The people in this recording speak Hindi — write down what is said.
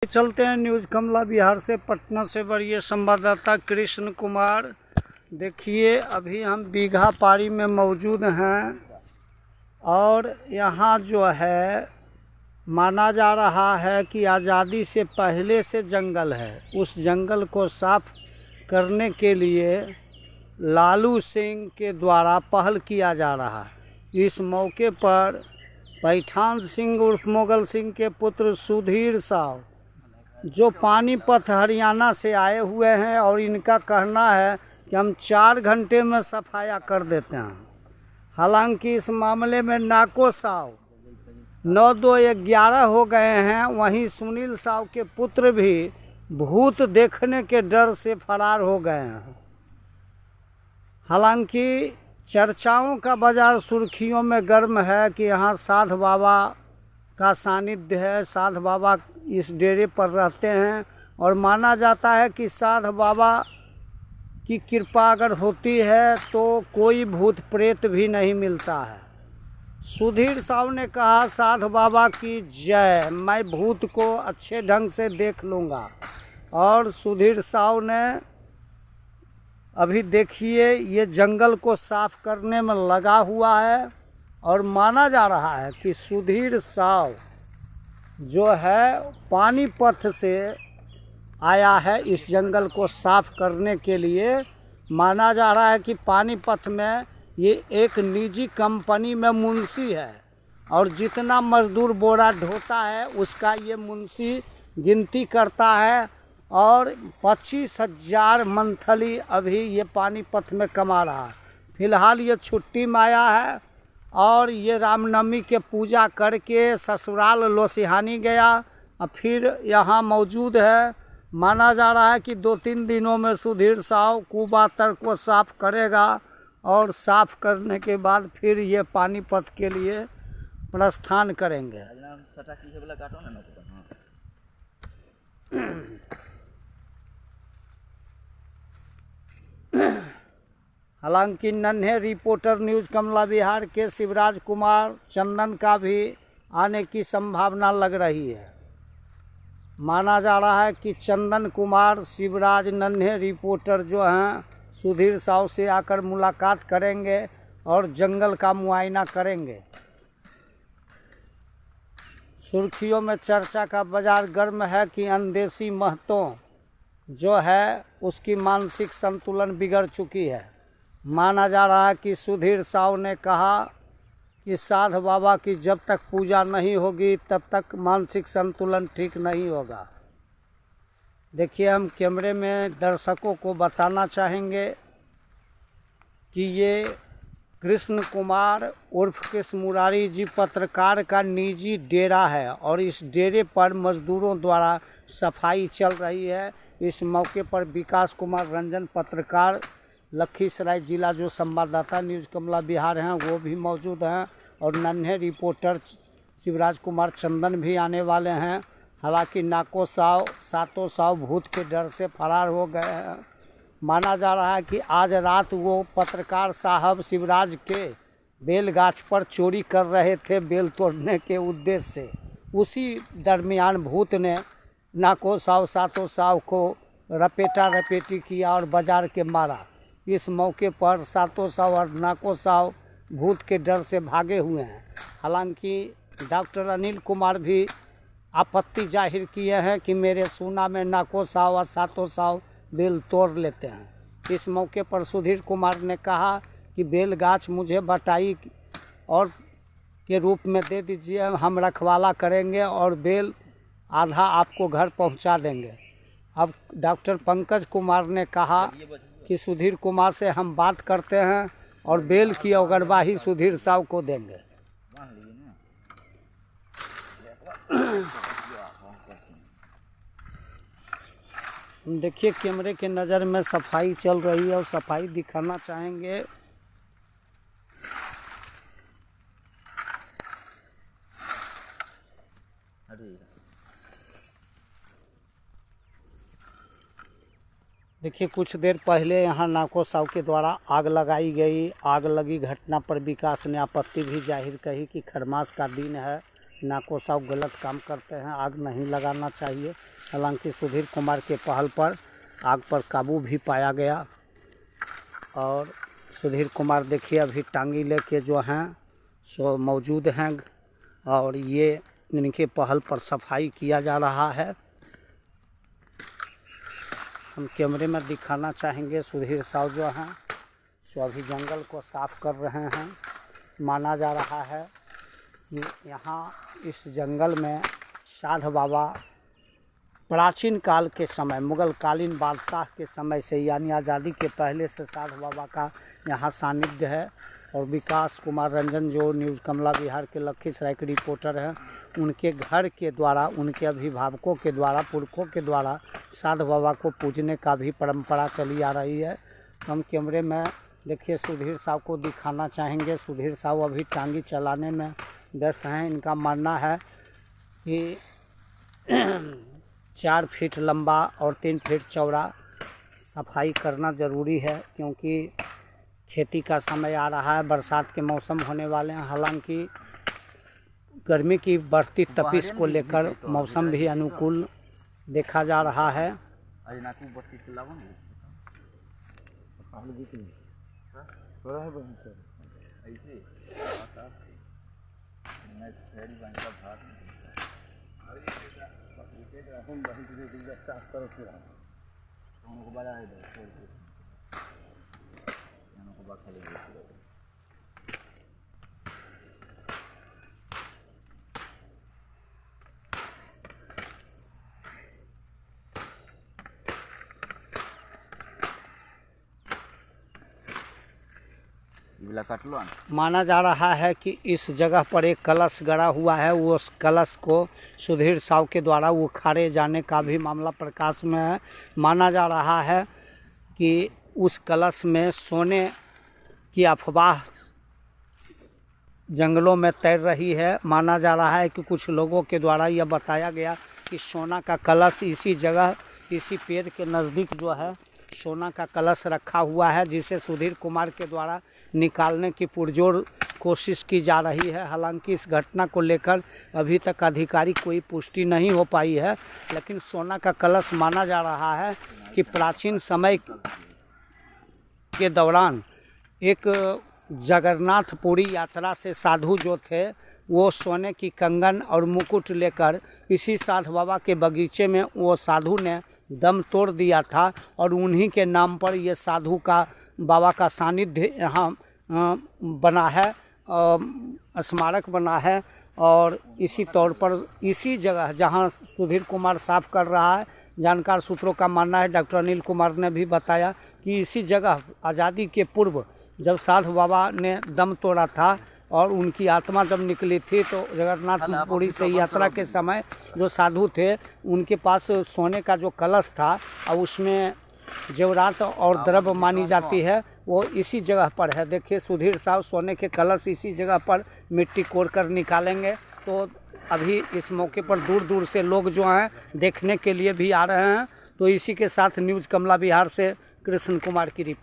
चलते हैं न्यूज़ कमला बिहार से। पटना से वरीय संवाददाता कृष्ण कुमार। देखिए, अभी हम बीघा पारी में मौजूद हैं और यहाँ जो है माना जा रहा है कि आज़ादी से पहले से जंगल है। उस जंगल को साफ करने के लिए लालू सिंह के द्वारा पहल किया जा रहा है। इस मौके पर पैठान सिंह उर्फ मुगल सिंह के पुत्र सुधीर साव जो पानीपत हरियाणा से आए हुए हैं और इनका कहना है कि हम 4 घंटे में सफाया कर देते हैं। हालांकि इस मामले में नाको साव 9-2-11 हो गए हैं। वहीं सुनील साव के पुत्र भी भूत देखने के डर से फरार हो गए हैं। हालांकि चर्चाओं का बाजार सुर्खियों में गर्म है कि यहाँ साध बाबा का सानिध्य है। साध बाबा इस डेरे पर रहते हैं और माना जाता है कि साध बाबा की कृपा अगर होती है तो कोई भूत प्रेत भी नहीं मिलता है। सुधीर साव ने कहा, साध बाबा की जय, मैं भूत को अच्छे ढंग से देख लूँगा। और सुधीर साव ने अभी देखिए ये जंगल को साफ करने में लगा हुआ है और माना जा रहा है कि सुधीर साव जो है पानीपत से आया है इस जंगल को साफ करने के लिए। माना जा रहा है कि पानीपत में ये एक निजी कंपनी में मुंशी है और जितना मजदूर बोरा ढोता है उसका ये मुंशी गिनती करता है और 25,000 मंथली अभी ये पानीपत में कमा रहा है। फिलहाल ये छुट्टी में आया है और ये रामनवमी के पूजा करके ससुराल लोसिहानी गया और फिर यहाँ मौजूद है। माना जा रहा है कि 2-3 दिनों में सुधीर साव कुबातर को साफ करेगा और साफ करने के बाद फिर ये पानीपत के लिए प्रस्थान करेंगे। हालांकि नन्हे रिपोर्टर न्यूज़ कमला बिहार के शिवराज कुमार चंदन का भी आने की संभावना लग रही है। माना जा रहा है कि चंदन कुमार शिवराज नन्हे रिपोर्टर जो हैं सुधीर साव से आकर मुलाकात करेंगे और जंगल का मुआयना करेंगे। सुर्खियों में चर्चा का बाजार गर्म है कि अंदेसी महतो जो है उसकी मानसिक संतुलन बिगड़ चुकी है। माना जा रहा है कि सुधीर साव ने कहा कि साध बाबा की जब तक पूजा नहीं होगी तब तक मानसिक संतुलन ठीक नहीं होगा। देखिए, हम कैमरे में दर्शकों को बताना चाहेंगे कि ये कृष्ण कुमार उर्फ कृष्ण मुरारी जी पत्रकार का निजी डेरा है और इस डेरे पर मजदूरों द्वारा सफाई चल रही है। इस मौके पर विकास कुमार रंजन पत्रकार लखीसराय जिला जो संवाददाता न्यूज़ कमला बिहार हैं वो भी मौजूद हैं और नन्हे रिपोर्टर शिवराज कुमार चंदन भी आने वाले हैं। हालांकि नाको साव सातों साव भूत के डर से फरार हो गए हैं। माना जा रहा है कि आज रात वो पत्रकार साहब शिवराज के बेल गाछ पर चोरी कर रहे थे बेल तोड़ने के उद्देश्य से। उसी दरमियान भूत ने नाको साव सातों साव को रपेटा रपेटी किया और बाजार के मारा। इस मौके पर सातों साव और नाको साव भूत के डर से भागे हुए हैं। हालांकि डॉक्टर अनिल कुमार भी आपत्ति जाहिर किए हैं कि मेरे सूना में नाको साव और सातों साव बेल तोड़ लेते हैं। इस मौके पर सुधीर कुमार ने कहा कि बेल गाछ मुझे बटाई और के रूप में दे दीजिए, हम रखवाला करेंगे और बेल आधा आपको घर पहुंचा देंगे। अब डॉक्टर पंकज कुमार ने कहा कि सुधीर कुमार से हम बात करते हैं और बेल की अगरवाही सुधीर साव को देंगे। देखिए, कैमरे के नज़र में सफाई चल रही है और सफाई दिखाना चाहेंगे। देखिए, कुछ देर पहले यहाँ नाको साव के द्वारा आग लगाई गई। आग लगी घटना पर विकास ने आपत्ति भी जाहिर कही कि खरमास का दिन है नाको साहब गलत काम करते हैं, आग नहीं लगाना चाहिए। हालांकि सुधीर कुमार के पहल पर आग पर काबू भी पाया गया और सुधीर कुमार देखिए अभी टांगी लेके जो हैं सो मौजूद हैं और ये इनके पहल पर सफाई किया जा रहा है। हम कैमरे में दिखाना चाहेंगे सुधीर साहब जो हैं सो अभी जंगल को साफ कर रहे हैं। माना जा रहा है कि यहाँ इस जंगल में साध बाबा प्राचीन काल के समय मुगल कालीन बादशाह के समय से यानी आज़ादी के पहले से साध बाबा का यहाँ सानिध्य है। और विकास कुमार रंजन जो न्यूज़ कमला बिहार के लखीसराय के रिपोर्टर हैं, उनके घर के द्वारा उनके अभिभावकों के द्वारा पुरखों के द्वारा साध बाबा को पूजने का भी परंपरा चली आ रही है। हम कैमरे में देखिए सुधीर साहब को दिखाना चाहेंगे। सुधीर साहब अभी टांगी चलाने में व्यस्त हैं। इनका मानना है कि 4 फीट लंबा और 3 फीट चौड़ा सफाई करना ज़रूरी है, क्योंकि खेती का समय आ रहा है, बरसात के मौसम होने वाले हैं। हालांकि गर्मी की बढ़ती तपिश को लेकर मौसम भी अनुकूल देखा जा रहा है। माना जा रहा है कि इस जगह पर एक कलश गड़ा हुआ है, वो उस कलश को सुधीर साहब के द्वारा उखाड़े जाने का भी मामला प्रकाश में है। माना जा रहा है कि उस कलश में सोने की अफवाह जंगलों में तैर रही है। माना जा रहा है कि कुछ लोगों के द्वारा यह बताया गया कि सोना का कलश इसी जगह इसी पेड़ के नज़दीक जो है सोना का कलश रखा हुआ है, जिसे सुधीर कुमार के द्वारा निकालने की पुरजोर कोशिश की जा रही है। हालांकि इस घटना को लेकर अभी तक आधिकारिक कोई पुष्टि नहीं हो पाई है, लेकिन सोना का कलश माना जा रहा है कि प्राचीन समय के दौरान एक जगन्नाथपुरी यात्रा से साधु जो थे वो सोने की कंगन और मुकुट लेकर इसी साध बाबा के बगीचे में वो साधु ने दम तोड़ दिया था और उन्हीं के नाम पर ये साधु का बाबा का सानिध्य यहाँ बना है, स्मारक बना है। और इसी तौर पर इसी जगह जहाँ सुधीर कुमार साफ कर रहा है, जानकार सूत्रों का मानना है, डॉक्टर अनिल कुमार ने भी बताया कि इसी जगह आज़ादी के पूर्व जब साधु बाबा ने दम तोड़ा था और उनकी आत्मा जब निकली थी तो जगन्नाथपुरी से यात्रा के समय जो साधु थे उनके पास सोने का जो कलश था और उसमें जेवरात और द्रव्य मानी जाती है, वो इसी जगह पर है। देखिए सुधीर साहब सोने के कलश इसी जगह पर मिट्टी कोड़ कर निकालेंगे। तो अभी इस मौके पर दूर दूर से लोग जो हैं देखने के लिए भी आ रहे हैं। तो इसी के साथ न्यूज़ कमला बिहार से कृष्ण कुमार की रिपोर्ट।